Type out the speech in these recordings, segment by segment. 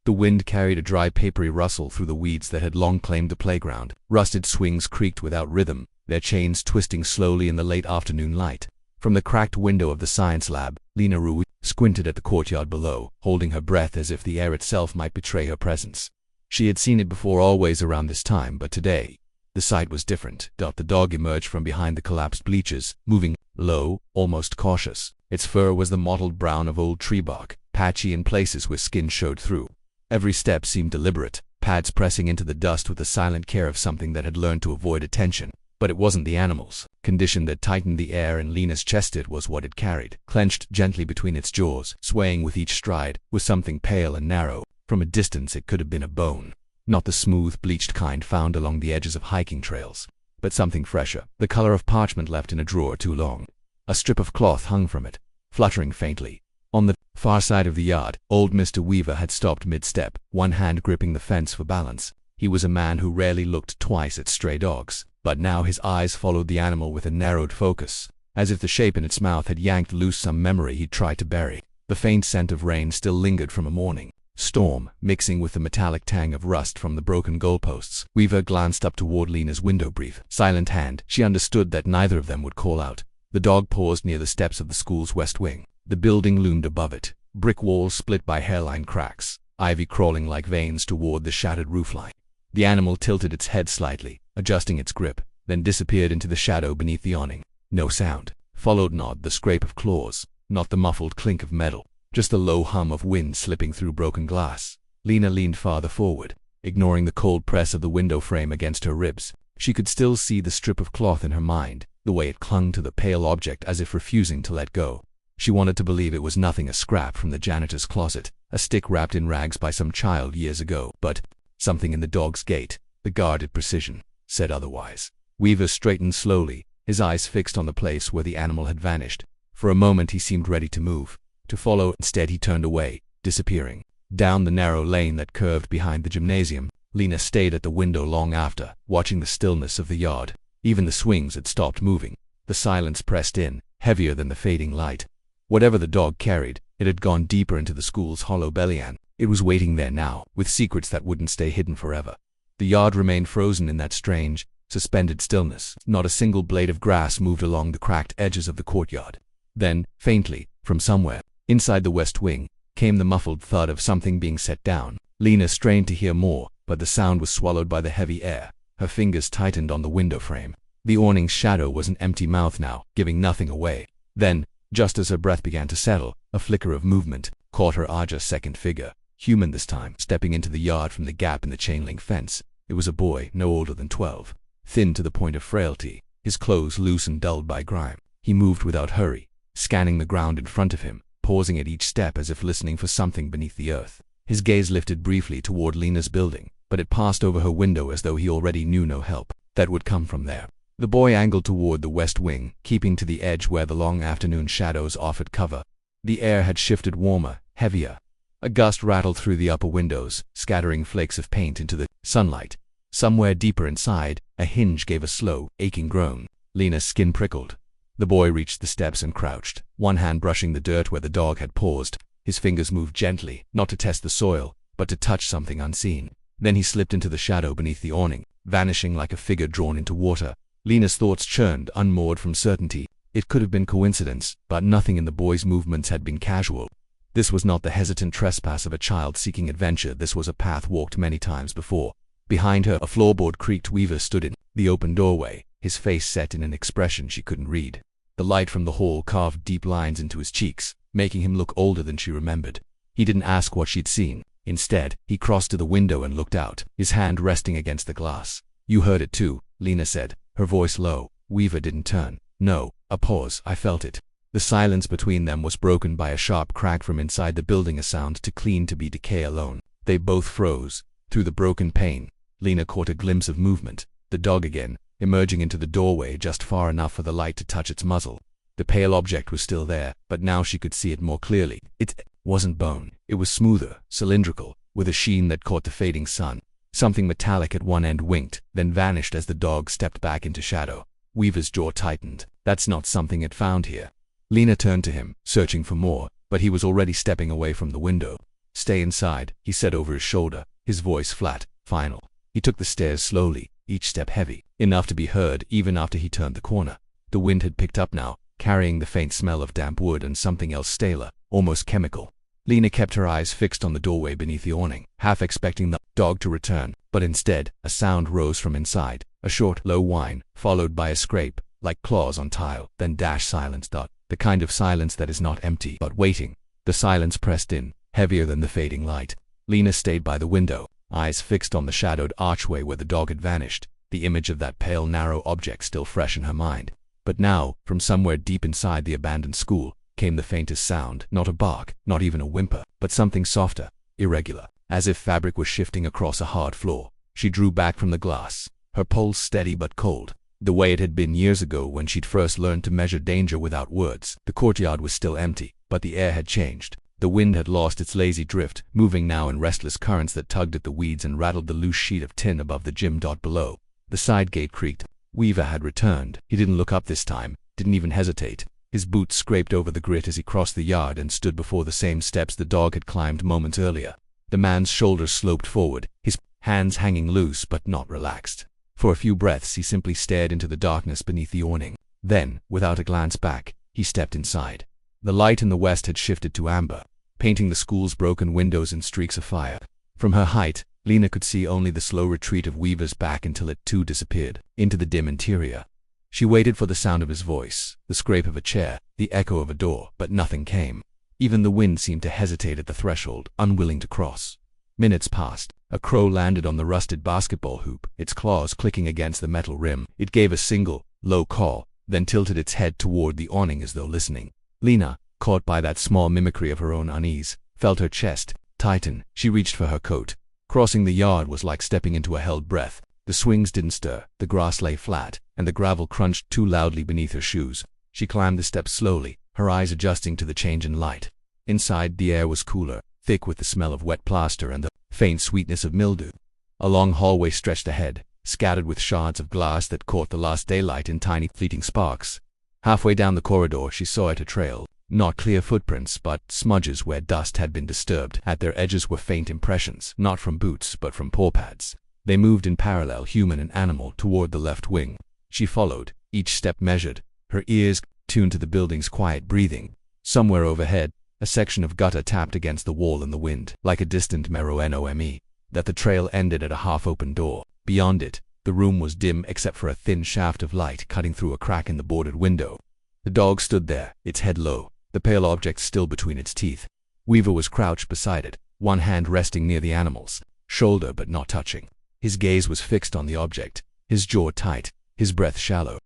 The wind carried a dry papery rustle through the weeds that had long claimed the playground. Rusted swings creaked without rhythm, their chains twisting slowly in the late afternoon light. From the cracked window of the science lab, Lena Rue squinted at the courtyard below, holding her breath as if the air itself might betray her presence. She had seen it before, always around this time, but today, the sight was different. The dog emerged from behind the collapsed bleachers, moving low, almost cautious. Its fur was the mottled brown of old tree bark, patchy in places where skin showed through. Every step seemed deliberate, pads pressing into the dust with the silent care of something that had learned to avoid attention. But it wasn't the animal's condition that tightened the air in Lena's chest. It was what it carried, clenched gently between its jaws, swaying with each stride, was something pale and narrow. From a distance it could have been a bone. Not the smooth, bleached kind found along the edges of hiking trails, but something fresher, the color of parchment left in a drawer too long. A strip of cloth hung from it, fluttering faintly. On the far side of the yard, old Mr. Weaver had stopped mid-step, one hand gripping the fence for balance. He was a man who rarely looked twice at stray dogs, but now his eyes followed the animal with a narrowed focus, as if the shape in its mouth had yanked loose some memory he'd tried to bury. The faint scent of rain still lingered from a morning storm, mixing with the metallic tang of rust from the broken goalposts. Weaver glanced up toward Lena's window, brief, silent hand. She understood that neither of them would call out. The dog paused near the steps of the school's west wing. The building loomed above it, brick walls split by hairline cracks, ivy crawling like veins toward the shattered roofline. The animal tilted its head slightly, adjusting its grip, then disappeared into the shadow beneath the awning. No sound followed, not the scrape of claws, not the muffled clink of metal, just the low hum of wind slipping through broken glass. Lena leaned farther forward, ignoring the cold press of the window frame against her ribs. She could still see the strip of cloth in her mind, the way it clung to the pale object as if refusing to let go. She wanted to believe it was nothing, a scrap from the janitor's closet, a stick wrapped in rags by some child years ago, but something in the dog's gait, the guarded precision, said otherwise. Weaver straightened slowly, his eyes fixed on the place where the animal had vanished. For a moment he seemed ready to move, to follow. Instead he turned away, disappearing. Down the narrow lane that curved behind the gymnasium, Lena stayed at the window long after, watching the stillness of the yard. Even the swings had stopped moving. The silence pressed in, heavier than the fading light. Whatever the dog carried, it had gone deeper into the school's hollow belly, and it was waiting there now, with secrets that wouldn't stay hidden forever. The yard remained frozen in that strange, suspended stillness. Not a single blade of grass moved along the cracked edges of the courtyard. Then, faintly, from somewhere inside the west wing, came the muffled thud of something being set down. Lena strained to hear more, but the sound was swallowed by the heavy air. Her fingers tightened on the window frame. The awning's shadow was an empty mouth now, giving nothing away. Then, just as her breath began to settle, a flicker of movement caught her eye. A second figure, human this time, stepping into the yard from the gap in the chain-link fence. It was a boy, no older than 12, thin to the point of frailty, his clothes loose and dulled by grime. He moved without hurry, scanning the ground in front of him, pausing at each step as if listening for something beneath the earth. His gaze lifted briefly toward Lena's building, but it passed over her window as though he already knew no help that would come from there. The boy angled toward the west wing, keeping to the edge where the long afternoon shadows offered cover. The air had shifted warmer, heavier. A gust rattled through the upper windows, scattering flakes of paint into the sunlight. Somewhere deeper inside, a hinge gave a slow, aching groan. Lena's skin prickled. The boy reached the steps and crouched, one hand brushing the dirt where the dog had paused. His fingers moved gently, not to test the soil, but to touch something unseen. Then he slipped into the shadow beneath the awning, vanishing like a figure drawn into water. Lena's thoughts churned, unmoored from certainty. It could have been coincidence, but nothing in the boy's movements had been casual. This was not the hesitant trespass of a child seeking adventure. This was a path walked many times before. Behind her, a floorboard creaked. Weaver stood in the open doorway, his face set in an expression she couldn't read. The light from the hall carved deep lines into his cheeks, making him look older than she remembered. He didn't ask what she'd seen. Instead, he crossed to the window and looked out, his hand resting against the glass. "You heard it too," Lena said, her voice low. Weaver didn't turn. "No." A pause. "I felt it." The silence between them was broken by a sharp crack from inside the building, a sound too clean to be decay alone. They both froze. Through the broken pane, Lena caught a glimpse of movement. The dog again, emerging into the doorway just far enough for the light to touch its muzzle. The pale object was still there, but now she could see it more clearly. It wasn't bone. It was smoother, cylindrical, with a sheen that caught the fading sun. Something metallic at one end winked, then vanished as the dog stepped back into shadow. Weaver's jaw tightened. That's not something it found here. Lena turned to him, searching for more, but he was already stepping away from the window. "Stay inside," he said over his shoulder, his voice flat, final. He took the stairs slowly, each step heavy, enough to be heard even after he turned the corner. The wind had picked up now, carrying the faint smell of damp wood and something else staler, almost chemical. Lena kept her eyes fixed on the doorway beneath the awning, half expecting the dog to return, but instead, a sound rose from inside, a short, low whine, followed by a scrape, like claws on tile, then silence. The kind of silence that is not empty, but waiting. The silence pressed in, heavier than the fading light. Lena stayed by the window, eyes fixed on the shadowed archway where the dog had vanished, the image of that pale, narrow object still fresh in her mind. But now, from somewhere deep inside the abandoned school, came the faintest sound, not a bark, not even a whimper, but something softer, irregular, as if fabric was shifting across a hard floor. She drew back from the glass, her pulse steady but cold, the way it had been years ago when she'd first learned to measure danger without words. The courtyard was still empty, but the air had changed. The wind had lost its lazy drift, moving now in restless currents that tugged at the weeds and rattled the loose sheet of tin above the gym. Below, the side gate creaked. Weaver had returned. He didn't look up this time, didn't even hesitate. His boots scraped over the grit as he crossed the yard and stood before the same steps the dog had climbed moments earlier. The man's shoulders sloped forward, his hands hanging loose but not relaxed. For a few breaths he simply stared into the darkness beneath the awning. Then, without a glance back, he stepped inside. The light in the west had shifted to amber, painting the school's broken windows in streaks of fire. From her height, Lena could see only the slow retreat of Weaver's back until it too disappeared into the dim interior. She waited for the sound of his voice, the scrape of a chair, the echo of a door, but nothing came. Even the wind seemed to hesitate at the threshold, unwilling to cross. Minutes passed. A crow landed on the rusted basketball hoop, its claws clicking against the metal rim. It gave a single, low call, then tilted its head toward the awning as though listening. Lena, caught by that small mimicry of her own unease, felt her chest tighten. She reached for her coat. Crossing the yard was like stepping into a held breath. The swings didn't stir, the grass lay flat, and the gravel crunched too loudly beneath her shoes. She climbed the steps slowly, her eyes adjusting to the change in light. Inside, the air was cooler, thick with the smell of wet plaster and the faint sweetness of mildew. A long hallway stretched ahead, scattered with shards of glass that caught the last daylight in tiny, fleeting sparks. Halfway down the corridor, she saw it a trail. Not clear footprints, but smudges where dust had been disturbed. At their edges were faint impressions, not from boots, but from paw pads. They moved in parallel, human and animal, toward the left wing. She followed, each step measured, her ears tuned to the building's quiet breathing. Somewhere overhead, a section of gutter tapped against the wall in the wind, like a distant meronome. That the trail ended at a half-open door. Beyond it, the room was dim except for a thin shaft of light cutting through a crack in the boarded window. The dog stood there, its head low, the pale object still between its teeth. Weaver was crouched beside it, one hand resting near the animal's shoulder but not touching. His gaze was fixed on the object, his jaw tight, his breath shallow.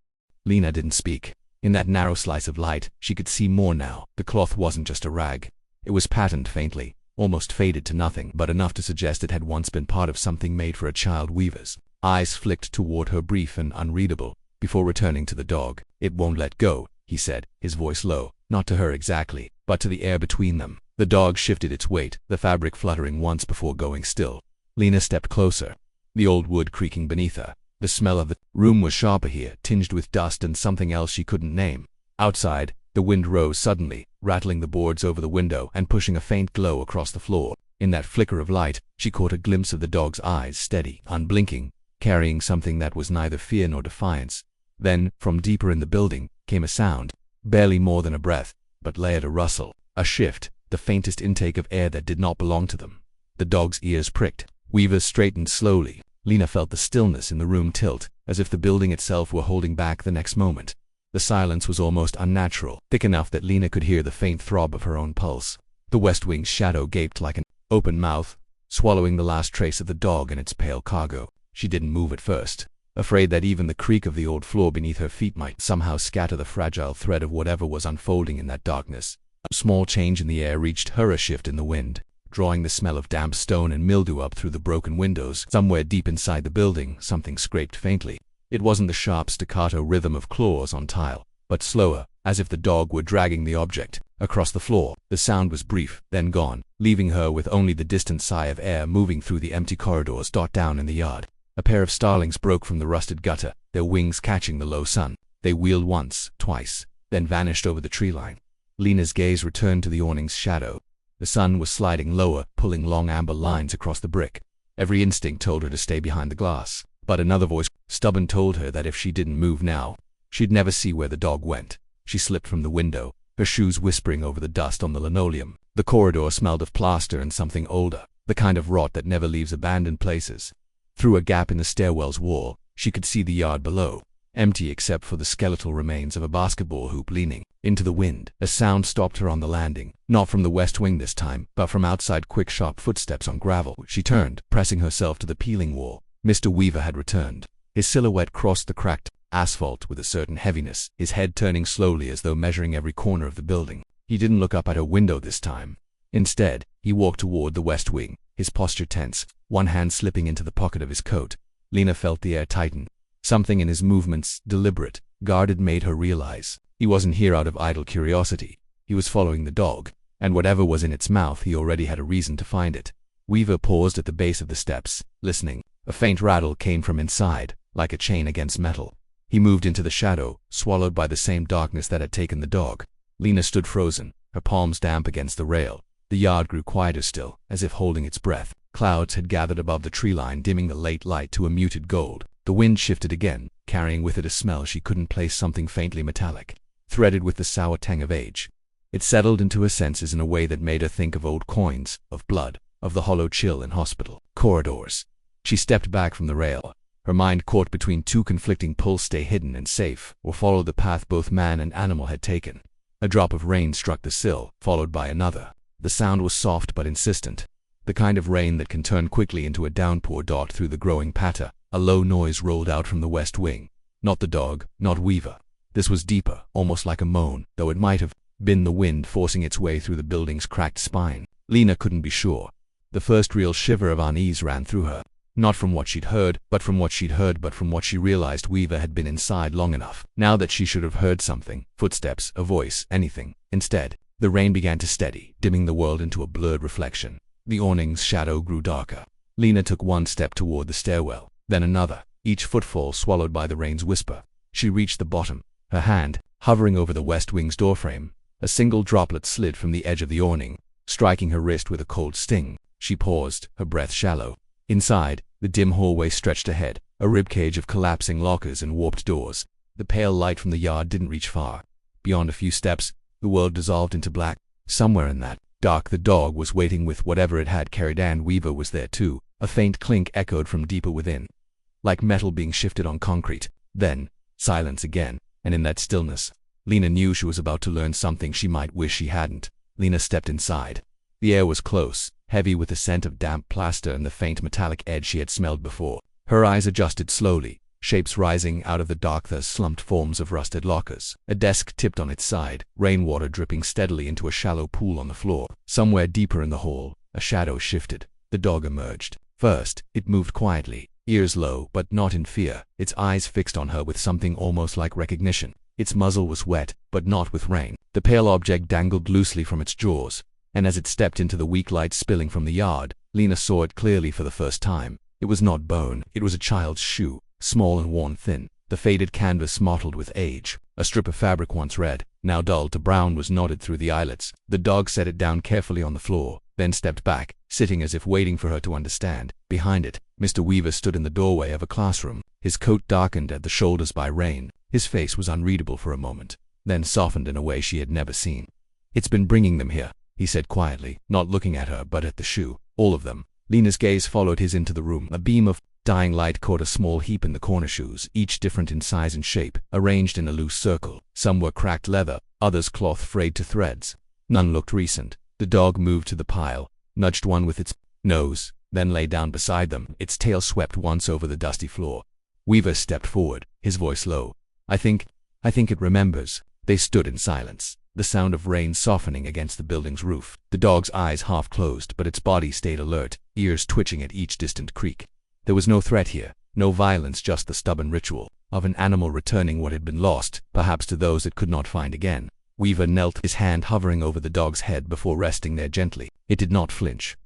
Lena didn't speak. In that narrow slice of light, she could see more now. The cloth wasn't just a rag. It was patterned faintly, almost faded to nothing, but enough to suggest it had once been part of something made for a child weaver's. Eyes flicked toward her, brief and unreadable, before returning to the dog. "It won't let go," he said, his voice low, not to her exactly, but to the air between them. The dog shifted its weight, the fabric fluttering once before going still. Lena stepped closer, the old wood creaking beneath her. The smell of the room was sharper here, tinged with dust and something else she couldn't name. Outside, the wind rose suddenly, rattling the boards over the window and pushing a faint glow across the floor. In that flicker of light, she caught a glimpse of the dog's eyes, steady, unblinking, carrying something that was neither fear nor defiance. Then, from deeper in the building, came a sound, barely more than a breath, but layered, a rustle, a shift, the faintest intake of air that did not belong to them. The dog's ears pricked. Weaver straightened slowly. Lena felt the stillness in the room tilt, as if the building itself were holding back the next moment. The silence was almost unnatural, thick enough that Lena could hear the faint throb of her own pulse. The west wing's shadow gaped like an open mouth, swallowing the last trace of the dog and its pale cargo. She didn't move at first, afraid that even the creak of the old floor beneath her feet might somehow scatter the fragile thread of whatever was unfolding in that darkness. A small change in the air reached her, a shift in the wind, drawing the smell of damp stone and mildew up through the broken windows. Somewhere deep inside the building, something scraped faintly. It wasn't the sharp staccato rhythm of claws on tile, but slower, as if the dog were dragging the object across the floor. The sound was brief, then gone, leaving her with only the distant sigh of air moving through the empty corridors. Down in the yard, a pair of starlings broke from the rusted gutter, their wings catching the low sun. They wheeled once, twice, then vanished over the tree line. Lena's gaze returned to the awning's shadow. The sun was sliding lower, pulling long amber lines across the brick. Every instinct told her to stay behind the glass, but another voice, stubborn, told her that if she didn't move now, she'd never see where the dog went. She slipped from the window, her shoes whispering over the dust on the linoleum. The corridor smelled of plaster and something older, the kind of rot that never leaves abandoned places. Through a gap in the stairwell's wall, she could see the yard below, empty except for the skeletal remains of a basketball hoop leaning into the wind. A sound stopped her on the landing, not from the west wing this time, but from outside. Quick, sharp footsteps on gravel. She turned, pressing herself to the peeling wall. Mr. Weaver had returned. His silhouette crossed the cracked asphalt with a certain heaviness, his head turning slowly as though measuring every corner of the building. He didn't look up at her window this time. Instead, he walked toward the west wing, his posture tense, one hand slipping into the pocket of his coat. Lena felt the air tighten. Something in his movements, deliberate, guarded, made her realize he wasn't here out of idle curiosity. He was following the dog, and whatever was in its mouth, he already had a reason to find it. Weaver paused at the base of the steps, listening. A faint rattle came from inside, like a chain against metal. He moved into the shadow, swallowed by the same darkness that had taken the dog. Lena stood frozen, her palms damp against the rail. The yard grew quieter still, as if holding its breath. Clouds had gathered above the tree line, dimming the late light to a muted gold. The wind shifted again, carrying with it a smell she couldn't place, something faintly metallic, threaded with the sour tang of age. It settled into her senses in a way that made her think of old coins, of blood, of the hollow chill in hospital corridors. She stepped back from the rail, her mind caught between two conflicting pulls: stay hidden and safe, or follow the path both man and animal had taken. A drop of rain struck the sill, followed by another. The sound was soft but insistent, the kind of rain that can turn quickly into a downpour. Dot through the growing patter. A low noise rolled out from the west wing. Not the dog, not Weaver. This was deeper, almost like a moan, though it might have been the wind forcing its way through the building's cracked spine. Lena couldn't be sure. The first real shiver of unease ran through her, not from what she'd heard, but from what she realized Weaver had been inside long enough. Now that she should have heard something, footsteps, a voice, anything. Instead, the rain began to steady, dimming the world into a blurred reflection. The awning's shadow grew darker. Lena took one step toward the stairwell, then another, each footfall swallowed by the rain's whisper. She reached the bottom, her hand hovering over the west wing's doorframe. A single droplet slid from the edge of the awning, striking her wrist with a cold sting. She paused, her breath shallow. Inside, the dim hallway stretched ahead, a ribcage of collapsing lockers and warped doors. The pale light from the yard didn't reach far. Beyond a few steps, the world dissolved into black. Somewhere in that dark, the dog was waiting with whatever it had carried, and Weaver was there too. A faint clink echoed from deeper within, like metal being shifted on concrete. Then, silence again, and in that stillness, Lena knew she was about to learn something she might wish she hadn't. Lena stepped inside. The air was close, heavy with the scent of damp plaster and the faint metallic edge she had smelled before. Her eyes adjusted slowly, shapes rising out of the dark, the slumped forms of rusted lockers. A desk tipped on its side, rainwater dripping steadily into a shallow pool on the floor. Somewhere deeper in the hall, a shadow shifted. The dog emerged. First, it moved quietly, ears low but not in fear, its eyes fixed on her with something almost like recognition. Its muzzle was wet, but not with rain. The pale object dangled loosely from its jaws, and as it stepped into the weak light spilling from the yard, Lena saw it clearly for the first time. It was not bone, it was a child's shoe, small and worn thin, the faded canvas mottled with age. A strip of fabric once red, now dulled to brown, was knotted through the eyelets. The dog set it down carefully on the floor, then stepped back, sitting as if waiting for her to understand. Behind it, Mr. Weaver stood in the doorway of a classroom, his coat darkened at the shoulders by rain. His face was unreadable for a moment, then softened in a way she had never seen. "It's been bringing them here," he said quietly, not looking at her but at the shoe. "All of them." Lena's gaze followed his into the room. A beam of dying light caught a small heap in the corner shoes, each different in size and shape, arranged in a loose circle. Some were cracked leather, others cloth frayed to threads. None looked recent. The dog moved to the pile, nudged one with its nose, then lay down beside them. Its tail swept once over the dusty floor. Weaver stepped forward, his voice low. I think it remembers." They stood in silence, the sound of rain softening against the building's roof. The dog's eyes half closed, but its body stayed alert, ears twitching at each distant creak. There was no threat here, no violence, just the stubborn ritual of an animal returning what had been lost, perhaps to those it could not find again. Weaver knelt, his hand hovering over the dog's head before resting there gently. It did not flinch.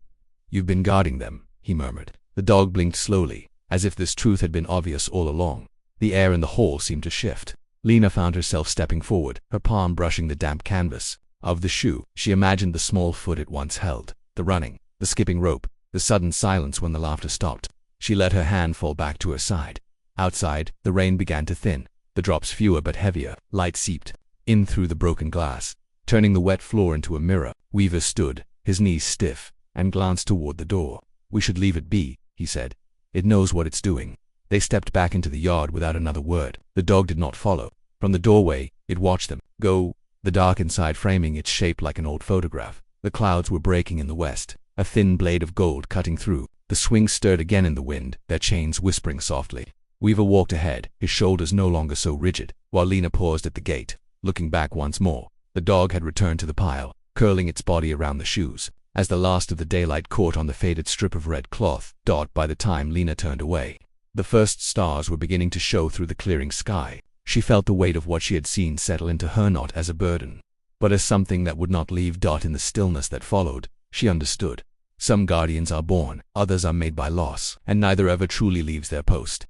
"You've been guarding them," he murmured. The dog blinked slowly, as if this truth had been obvious all along. The air in the hall seemed to shift. Lena found herself stepping forward, her palm brushing the damp canvas. Of the shoe, she imagined the small foot it once held, the running, the skipping rope, the sudden silence when the laughter stopped. She let her hand fall back to her side. Outside, the rain began to thin, the drops fewer but heavier. Light seeped in through the broken glass, turning the wet floor into a mirror. Weaver stood, his knees stiff, and glanced toward the door. "We should leave it be," he said. "It knows what it's doing." They stepped back into the yard without another word. The dog did not follow. From the doorway, it watched them go, the dark inside framing its shape like an old photograph. The clouds were breaking in the west, a thin blade of gold cutting through. The swings stirred again in the wind, their chains whispering softly. Weaver walked ahead, his shoulders no longer so rigid, while Lena paused at the gate, looking back once more. The dog had returned to the pile, curling its body around the shoes, as the last of the daylight caught on the faded strip of red cloth. By the time Lena turned away, the first stars were beginning to show through the clearing sky. She felt the weight of what she had seen settle into her not as a burden, but as something that would not leave. In the stillness that followed, she understood. Some guardians are born, others are made by loss, and neither ever truly leaves their post.